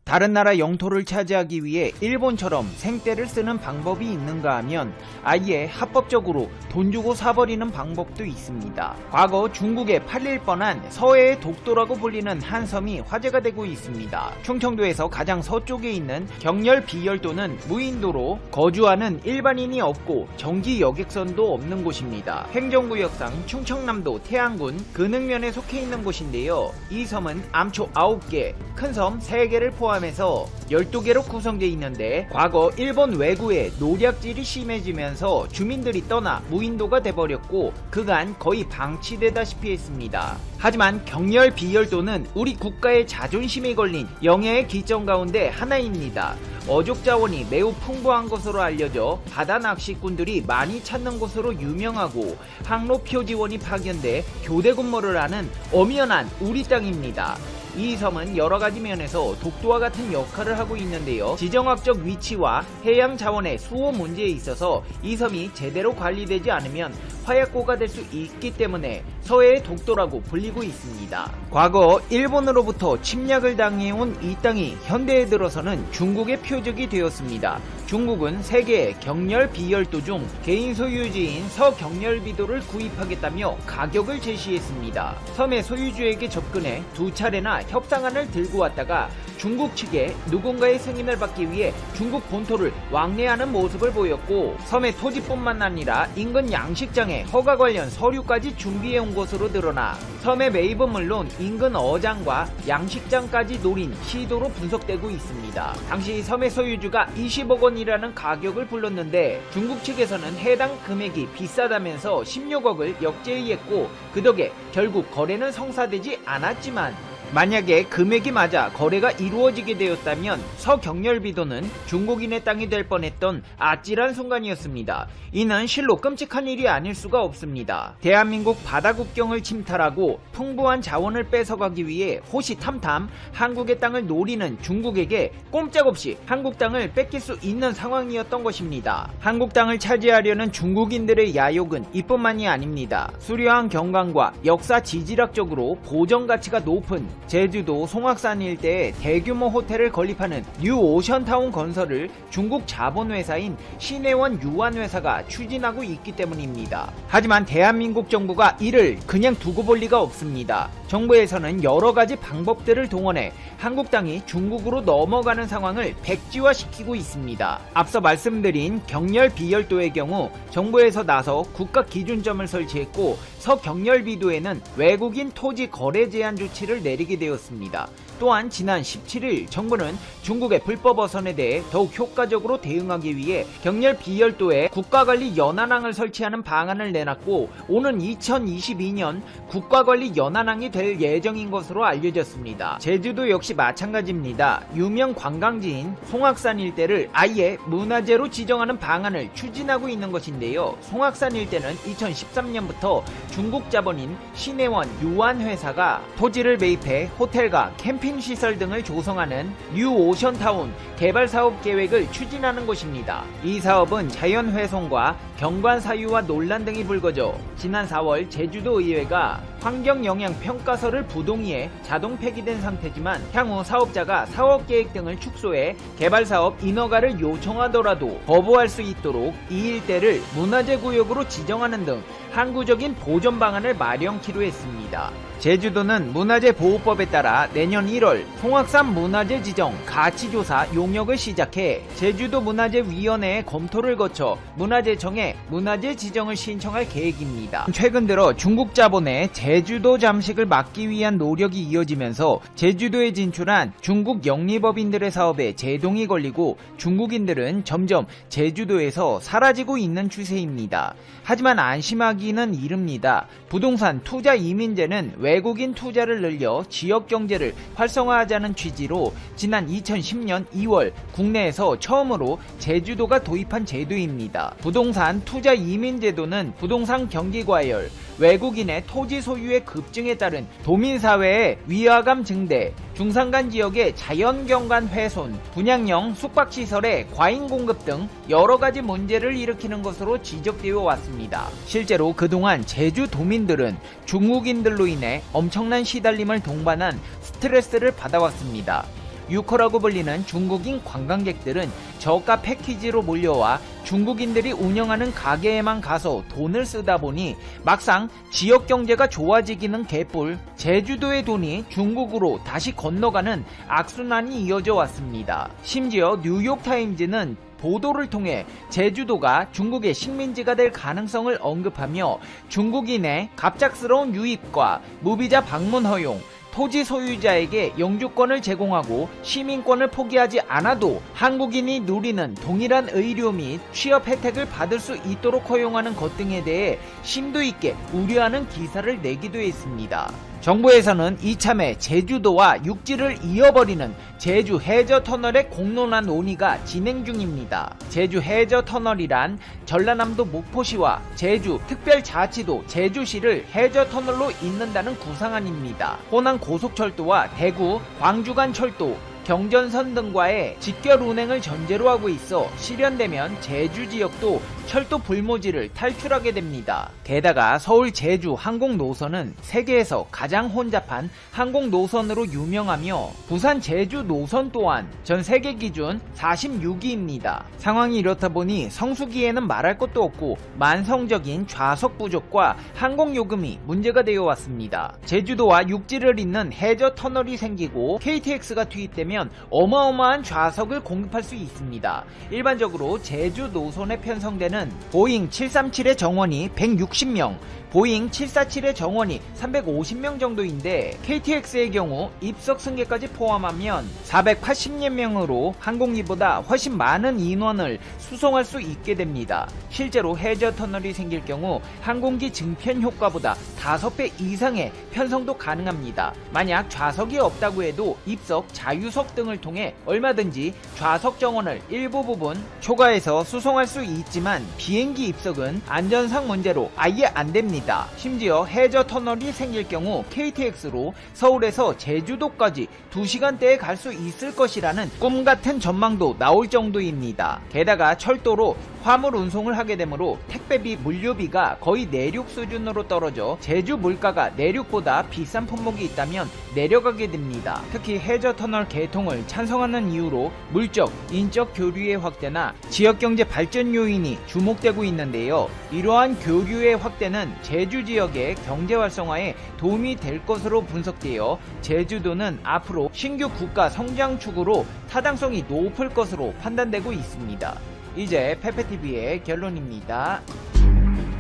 다른 나라 영토를 차지하기 위해 일본처럼 생떼를 쓰는 방법이 있는가 하면 아예 합법적으로 돈 주고 사버리는 방법도 있습니다. 과거 중국에 팔릴 뻔한 서해의 독도라고 불리는 한 섬이 화제가 되고 있습니다. 충청도에서 가장 서쪽에 있는 경렬 비열도는 무인도로 거주하는 일반인이 없고 정기 여객선도 없는 곳입니다. 행정구역상 충청남도 태안군 근흥면에 속해 있는 곳인데요. 이 섬은 암초 9개, 큰 섬 3개를 포함해서 12개로 구성되어 있는데 과거 일본 왜구의 노략질이 심해지면서 주민들이 떠나 무인도가 돼버렸고 그간 거의 방치되다시피 했습니다. 하지만 경렬 비열도는 우리 국가의 자존심이 걸린 영예의 기점 가운데 하나입니다. 어족 자원이 매우 풍부한 것으로 알려져 바다 낚시꾼들이 많이 찾는 곳으로 유명하고 항로 표지원이 파견돼 교대 근무를 하는 엄연한 우리 땅입니다. 이 섬은 여러가지 면에서 독도와 같은 역할을 하고 있는데요. 지정학적 위치와 해양 자원의 수호 문제에 있어서 이 섬이 제대로 관리되지 않으면 화약고가 될 수 있기 때문에 서해의 독도라고 불리고 있습니다. 과거 일본으로부터 침략을 당해온 이 땅이 현대에 들어서는 중국의 표적이 되었습니다. 중국은 세계의 경렬 비열도 중 개인 소유지인 서경렬비도를 구입하겠다며 가격을 제시했습니다. 섬의 소유주에게 접근해 2차례나 협상안을 들고 왔다가 중국 측에 누군가의 승인을 받기 위해 중국 본토를 왕래하는 모습을 보였고 섬의 토지뿐만 아니라 인근 양식장에 허가 관련 서류까지 준비해온 것으로 드러나 섬의 매입은 물론 인근 어장과 양식장까지 노린 시도로 분석되고 있습니다. 당시 섬의 소유주가 20억 원이라는 가격을 불렀는데 중국 측에서는 해당 금액이 비싸다면서 16억을 역제의했고 그 덕에 결국 거래는 성사되지 않았지만 만약에 금액이 맞아 거래가 이루어지게 되었다면 서경렬비도는 중국인의 땅이 될 뻔했던 아찔한 순간이었습니다. 이는 실로 끔찍한 일이 아닐 수가 없습니다. 대한민국 바다 국경을 침탈하고 풍부한 자원을 뺏어가기 위해 호시탐탐 한국의 땅을 노리는 중국에게 꼼짝없이 한국 땅을 뺏길 수 있는 상황이었던 것입니다. 한국 땅을 차지하려는 중국인들의 야욕은 이뿐만이 아닙니다. 수려한 경관과 역사 지질학적으로 보전 가치가 높은 제주도 송악산 일대에 대규모 호텔을 건립하는 뉴오션타운 건설을 중국 자본회사인 신해원 유한회사가 추진하고 있기 때문입니다. 하지만 대한민국 정부가 이를 그냥 두고 볼 리가 없습니다. 정부에서는 여러가지 방법들을 동원해 한국 땅이 중국으로 넘어가는 상황을 백지화시키고 있습니다. 앞서 말씀드린 경렬 비열도의 경우 정부에서 나서 국가 기준점을 설치했고 서경렬비도에는 외국인 토지 거래 제한 조치를 내리게 되었습니다. 또한 지난 17일 정부는 중국의 불법 어선에 대해 더욱 효과적으로 대응하기 위해 경렬 비열도에 국가관리 연안항을 설치하는 방안을 내놨고 오는 2022년 국가관리 연안항이 될 예정인 것으로 알려졌습니다. 제주도 역시 마찬가지입니다. 유명 관광지인 송악산 일대를 아예 문화재로 지정하는 방안을 추진하고 있는 것인데요. 송악산 일대는 2013년부터 중국 자본인 신해원 유한회사가 토지를 매입해 호텔과 캠핑 시설 등을 조성하는 뉴오션타운 개발사업 계획을 추진하는 곳입니다. 이 사업은 자연훼손과 경관사유와 논란 등이 불거져 지난 4월 제주도 의회가 환경영향평가서를 부동의해 자동 폐기된 상태지만 향후 사업자가 사업계획 등을 축소해 개발사업 인허가를 요청하더라도 거부할 수 있도록 이 일대를 문화재구역으로 지정하는 등 항구적인 보전 방안을 마련키로 했습니다. 제주도는 문화재보호법에 따라 내년 1월 송악산 문화재 지정 가치조사 용역을 시작해 제주도 문화재위원회의 검토를 거쳐 문화재청에 문화재 지정을 신청할 계획입니다. 최근 들어 중국 자본의 제주도 잠식을 막기 위한 노력이 이어지면서 제주도에 진출한 중국 영리법인들의 사업에 제동이 걸리고 중국인들은 점점 제주도에서 사라지고 있는 추세입니다. 하지만 안심하기는 이릅니다. 부동산 투자 이민제는 외국인 투자를 늘려 지역 경제를 활성화하자는 취지로 지난 2010년 2월 국내에서 처음으로 제주도가 도입한 제도입니다. 부동산 투자 이민 제도는 부동산 경기 과열, 외국인의 토지 소유의 급증에 따른 도민사회의 위화감 증대, 중산간 지역의 자연경관 훼손, 분양형 숙박시설의 과잉 공급 등 여러가지 문제를 일으키는 것으로 지적되어 왔습니다. 실제로 그동안 제주 도민들은 중국인들로 인해 엄청난 시달림을 동반한 스트레스를 받아왔습니다. 유커라고 불리는 중국인 관광객들은 저가 패키지로 몰려와 중국인들이 운영하는 가게에만 가서 돈을 쓰다 보니 막상 지역 경제가 좋아지기는 개뿔, 제주도의 돈이 중국으로 다시 건너가는 악순환이 이어져 왔습니다. 심지어 뉴욕타임즈는 보도를 통해 제주도가 중국의 식민지가 될 가능성을 언급하며 중국인의 갑작스러운 유입과 무비자 방문 허용, 토지 소유자에게 영주권을 제공하고 시민권을 포기하지 않아도 한국인이 누리는 동일한 의료 및 취업 혜택을 받을 수 있도록 허용하는 것 등에 대해 심도 있게 우려하는 기사를 내기도 했습니다. 정부에서는 이참에 제주도와 육지를 이어버리는 제주 해저터널의 공론화 논의가 진행 중입니다. 제주 해저터널이란 전라남도 목포시와 제주 특별자치도 제주시를 해저터널로 잇는다는 구상안입니다. 호남 고속철도와 대구, 광주 간 철도, 경전선 등과의 직결 운행을 전제로 하고 있어 실현되면 제주 지역도 철도 불모지를 탈출하게 됩니다. 게다가 서울 제주 항공 노선은 세계에서 가장 혼잡한 항공 노선으로 유명하며 부산 제주 노선 또한 전 세계 기준 46위입니다. 상황이 이렇다 보니 성수기에는 말할 것도 없고 만성적인 좌석 부족과 항공 요금이 문제가 되어 왔습니다. 제주도와 육지를 잇는 해저 터널이 생기고 KTX가 투입되면 어마어마한 좌석을 공급할 수 있습니다. 일반적으로 제주 노선에 편성되는 보잉 737의 정원이 160명, 보잉 747의 정원이 350명 정도인데 KTX의 경우 입석 승객까지 포함하면 480여 명으로 항공기보다 훨씬 많은 인원을 수송할 수 있게 됩니다. 실제로 해저 터널이 생길 경우 항공기 증편 효과보다 5배 이상의 편성도 가능합니다. 만약 좌석이 없다고 해도 입석, 자유석 등을 통해 얼마든지 좌석 정원을 일부 부분 초과해서 수송할 수 있지만 비행기 입석은 안전상 문제로 아예 안 됩니다. 심지어 해저 터널이 생길 경우 KTX로 서울에서 제주도까지 2시간대에 갈 수 있을 것이라는 꿈같은 전망도 나올 정도입니다. 게다가 철도로 화물 운송을 하게 되므로 택배비, 물류비가 거의 내륙 수준으로 떨어져 제주 물가가 내륙보다 비싼 품목이 있다면 내려가게 됩니다. 특히 해저 터널 개통을 찬성하는 이유로 물적, 인적 교류의 확대나 지역경제 발전 요인이 주목되고 있는데요. 이러한 교류의 확대는 제주 지역의 경제 활성화에 도움이 될 것으로 분석되어 제주도는 앞으로 신규 국가 성장축으로 타당성이 높을 것으로 판단되고 있습니다. 이제 페페TV의 결론입니다.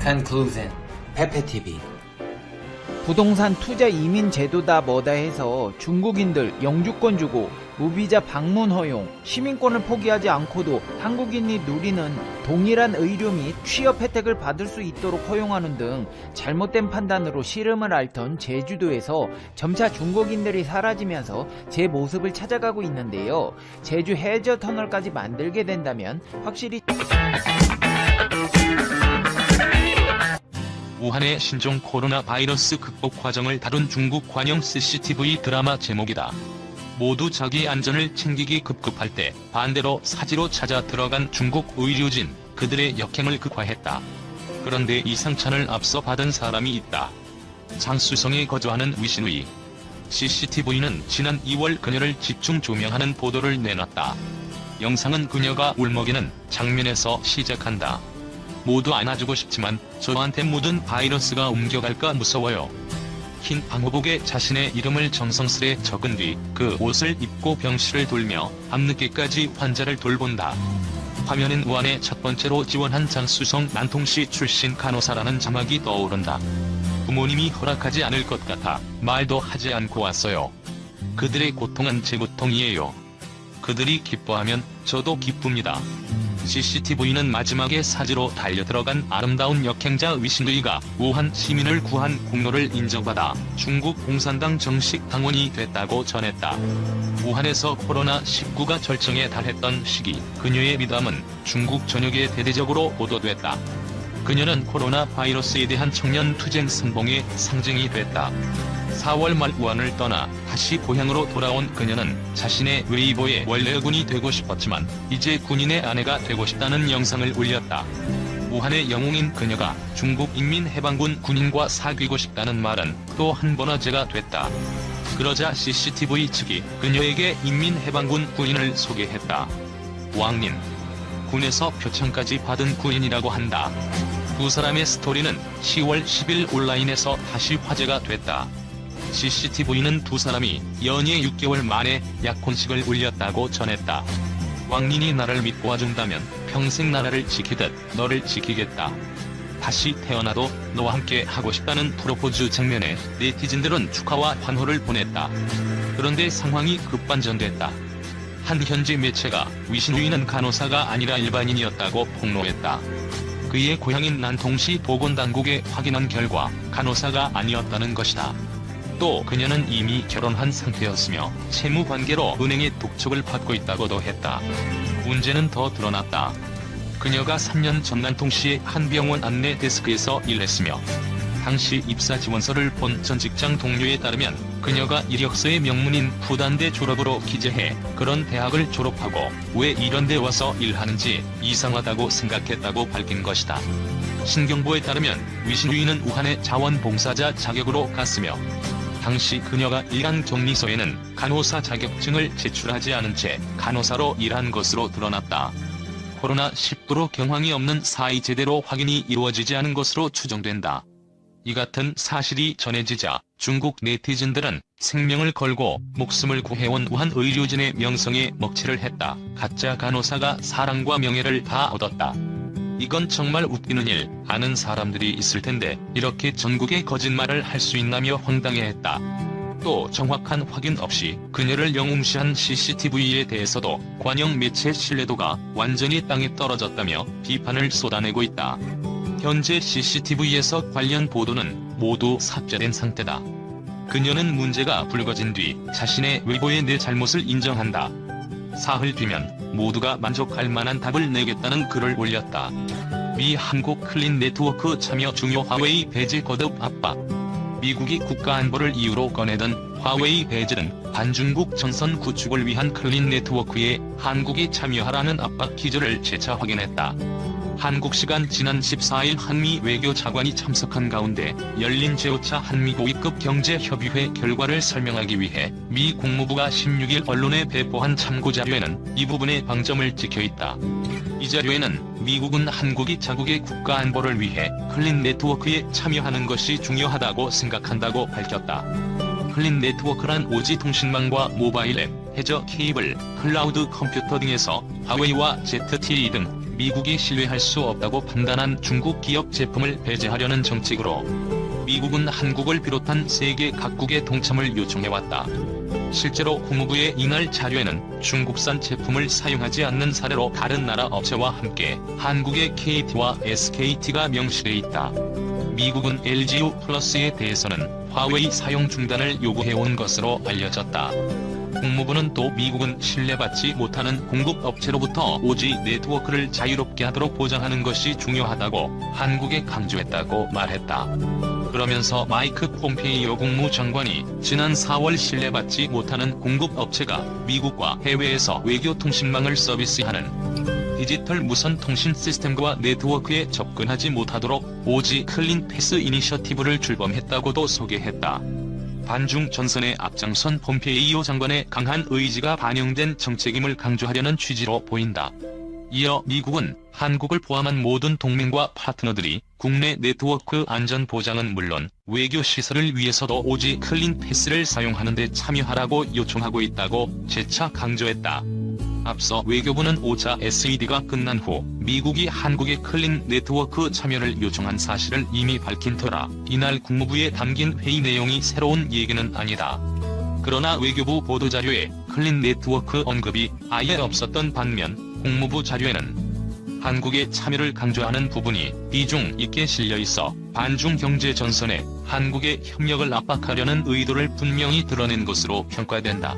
Conclusion. 페페TV. 부동산 투자 이민 제도다 뭐다 해서 중국인들 영주권 주고 무비자 방문 허용, 시민권을 포기하지 않고도 한국인이 누리는 동일한 의료 및 취업 혜택을 받을 수 있도록 허용하는 등 잘못된 판단으로 시름을 앓던 제주도에서 점차 중국인들이 사라지면서 제 모습을 찾아가고 있는데요. 제주 해저 터널까지 만들게 된다면 확실히 우한의 신종 코로나 바이러스 극복 과정을 다룬 중국 관영 CCTV 드라마 제목이다. 모두 자기 안전을 챙기기 급급할 때 반대로 사지로 찾아 들어간 중국 의료진, 그들의 역행을 극화했다. 그런데 이 상찬을 앞서 받은 사람이 있다. 장쑤성에 거주하는 위신의. CCTV는 지난 2월 그녀를 집중 조명하는 보도를 내놨다. 영상은 그녀가 울먹이는 장면에서 시작한다. 모두 안아주고 싶지만 저한테 묻은 바이러스가 옮겨갈까 무서워요. 흰 방호복에 자신의 이름을 정성스레 적은 뒤 그 옷을 입고 병실을 돌며 밤늦게까지 환자를 돌본다. 화면엔 우한에 첫 번째로 지원한 장쑤성 난통시 출신 간호사라는 자막이 떠오른다. 부모님이 허락하지 않을 것 같아 말도 하지 않고 왔어요. 그들의 고통은 제 고통이에요. 그들이 기뻐하면 저도 기쁩니다. CCTV는 마지막에 사지로 달려들어간 아름다운 역행자 위신의가 우한 시민을 구한 공로를 인정받아 중국 공산당 정식 당원이 됐다고 전했다. 우한에서 코로나19가 절정에 달했던 시기, 그녀의 미담은 중국 전역에 대대적으로 보도됐다. 그녀는 코로나 바이러스에 대한 청년 투쟁 선봉의 상징이 됐다. 4월 말 우한을 떠나 다시 고향으로 돌아온 그녀는 자신의 웨이보에 원래 군이 되고 싶었지만 이제 군인의 아내가 되고 싶다는 영상을 올렸다. 우한의 영웅인 그녀가 중국 인민해방군 군인과 사귀고 싶다는 말은 또 한 번 화제가 됐다. 그러자 CCTV 측이 그녀에게 인민해방군 군인을 소개했다. 왕린. 군에서 표창까지 받은 군인이라고 한다. 두 사람의 스토리는 10월 10일 온라인에서 다시 화제가 됐다. CCTV는 두 사람이 연애 6개월 만에 약혼식을 올렸다고 전했다. 왕린이 나를 믿고 와준다면 평생 나라를 지키듯 너를 지키겠다. 다시 태어나도 너와 함께 하고 싶다는 프로포즈 장면에 네티즌들은 축하와 환호를 보냈다. 그런데 상황이 급반전됐다. 한 현지 매체가 위신주의는 간호사가 아니라 일반인이었다고 폭로했다. 그의 고향인 난통시 보건당국에 확인한 결과 간호사가 아니었다는 것이다. 또 그녀는 이미 결혼한 상태였으며 채무관계로 은행의 독촉을 받고 있다고도 했다. 문제는 더 드러났다. 그녀가 3년 전 난통시의 한 병원 안내 데스크에서 일했으며 당시 입사 지원서를 본 전 직장 동료에 따르면 그녀가 이력서의 명문인 부단대 졸업으로 기재해 그런 대학을 졸업하고 왜 이런 데 와서 일하는지 이상하다고 생각했다고 밝힌 것이다. 신경보에 따르면 위신주의는 우한의 자원봉사자 자격으로 갔으며 당시 그녀가 일한 격리소에는 간호사 자격증을 제출하지 않은 채 간호사로 일한 것으로 드러났다. 코로나19로 경황이 없는 사이 제대로 확인이 이루어지지 않은 것으로 추정된다. 이 같은 사실이 전해지자 중국 네티즌들은 생명을 걸고 목숨을 구해온 우한 의료진의 명성에 먹칠을 했다. 가짜 간호사가 사랑과 명예를 다 얻었다. 이건 정말 웃기는 일, 아는 사람들이 있을 텐데 이렇게 전국에 거짓말을 할 수 있나며 황당해했다. 또 정확한 확인 없이 그녀를 영웅시한 CCTV에 대해서도 관영 매체 신뢰도가 완전히 땅에 떨어졌다며 비판을 쏟아내고 있다. 현재 CCTV에서 관련 보도는 모두 삭제된 상태다. 그녀는 문제가 불거진 뒤 자신의 외도에 내 잘못을 인정한다. 사흘 뒤면 모두가 만족할 만한 답을 내겠다는 글을 올렸다. 미 한국 클린 네트워크 참여 중요 화웨이 배제 거듭 압박. 미국이 국가안보를 이유로 꺼내던 화웨이 배제는 반중국 전선 구축을 위한 클린 네트워크에 한국이 참여하라는 압박 기조를 재차 확인했다. 한국 시간 지난 14일 한미 외교차관이 참석한 가운데 열린 제5차 한미 고위급 경제협의회 결과를 설명하기 위해 미 국무부가 16일 언론에 배포한 참고자료에는 이 부분의 방점을 찍혀있다. 이 자료에는 미국은 한국이 자국의 국가안보를 위해 클린 네트워크에 참여하는 것이 중요하다고 생각한다고 밝혔다. 클린 네트워크란 오지 통신망과 모바일 앱, 해저 케이블, 클라우드 컴퓨터 등에서 화웨이와 ZTE 등 미국이 신뢰할 수 없다고 판단한 중국 기업 제품을 배제하려는 정책으로 미국은 한국을 비롯한 세계 각국의 동참을 요청해왔다. 실제로 국무부의 이날 자료에는 중국산 제품을 사용하지 않는 사례로 다른 나라 업체와 함께 한국의 KT와 SKT가 명시돼 있다. 미국은 LGU+에 대해서는 화웨이 사용 중단을 요구해온 것으로 알려졌다. 국무부는 또 미국은 신뢰받지 못하는 공급업체로부터 오지 네트워크를 자유롭게 하도록 보장하는 것이 중요하다고 한국에 강조했다고 말했다. 그러면서 마이크 폼페이오 국무장관이 지난 4월 신뢰받지 못하는 공급업체가 미국과 해외에서 외교통신망을 서비스하는 디지털 무선 통신 시스템과 네트워크에 접근하지 못하도록 오지 클린 패스 이니셔티브를 출범했다고도 소개했다. 반중 전선에 앞장선 폼페이오 장관의 강한 의지가 반영된 정책임을 강조하려는 취지로 보인다. 이어 미국은 한국을 포함한 모든 동맹과 파트너들이 국내 네트워크 안전 보장은 물론 외교 시설을 위해서도 오지 클린 패스를 사용하는 데 참여하라고 요청하고 있다고 재차 강조했다. 앞서 외교부는 5차 SED가 끝난 후 미국이 한국의 클린 네트워크 참여를 요청한 사실을 이미 밝힌 터라 이날 국무부에 담긴 회의 내용이 새로운 얘기는 아니다. 그러나 외교부 보도자료에 클린 네트워크 언급이 아예 없었던 반면 국무부 자료에는 한국의 참여를 강조하는 부분이 비중 있게 실려 있어 반중 경제 전선에 한국의 협력을 압박하려는 의도를 분명히 드러낸 것으로 평가된다.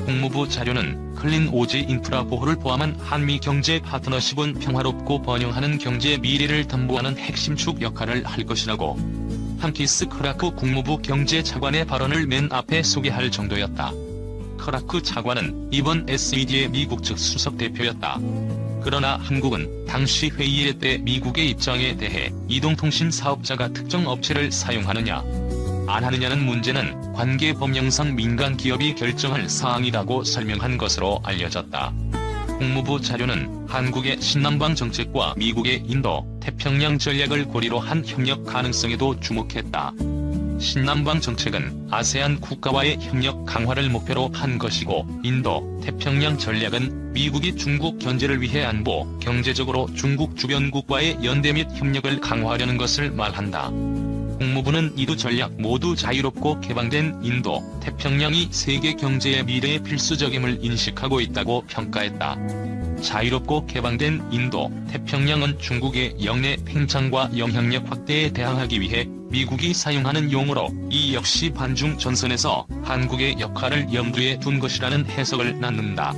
국무부 자료는 클린 오지 인프라 보호를 포함한 한미 경제 파트너십은 평화롭고 번영하는 경제 미래를 담보하는 핵심 축 역할을 할 것이라고 함키스 크라크 국무부 경제차관의 발언을 맨 앞에 소개할 정도였다. 크라크 차관은 이번 SED의 미국 측 수석 대표였다. 그러나 한국은 당시 회의 때 미국의 입장에 대해 이동통신 사업자가 특정 업체를 사용하느냐 안 하느냐는 문제는 관계 법령상 민간 기업이 결정할 사항이라고 설명한 것으로 알려졌다. 국무부 자료는 한국의 신남방 정책과 미국의 인도, 태평양 전략을 고리로 한 협력 가능성에도 주목했다. 신남방 정책은 아세안 국가와의 협력 강화를 목표로 한 것이고, 인도, 태평양 전략은 미국이 중국 견제를 위해 안보, 경제적으로 중국 주변국과의 연대 및 협력을 강화하려는 것을 말한다. 국무부는 이 두 전략 모두 자유롭고 개방된 인도, 태평양이 세계 경제의 미래의 필수적임을 인식하고 있다고 평가했다. 자유롭고 개방된 인도, 태평양은 중국의 영내 팽창과 영향력 확대에 대항하기 위해 미국이 사용하는 용어로, 이 역시 반중 전선에서 한국의 역할을 염두에 둔 것이라는 해석을 낳는다.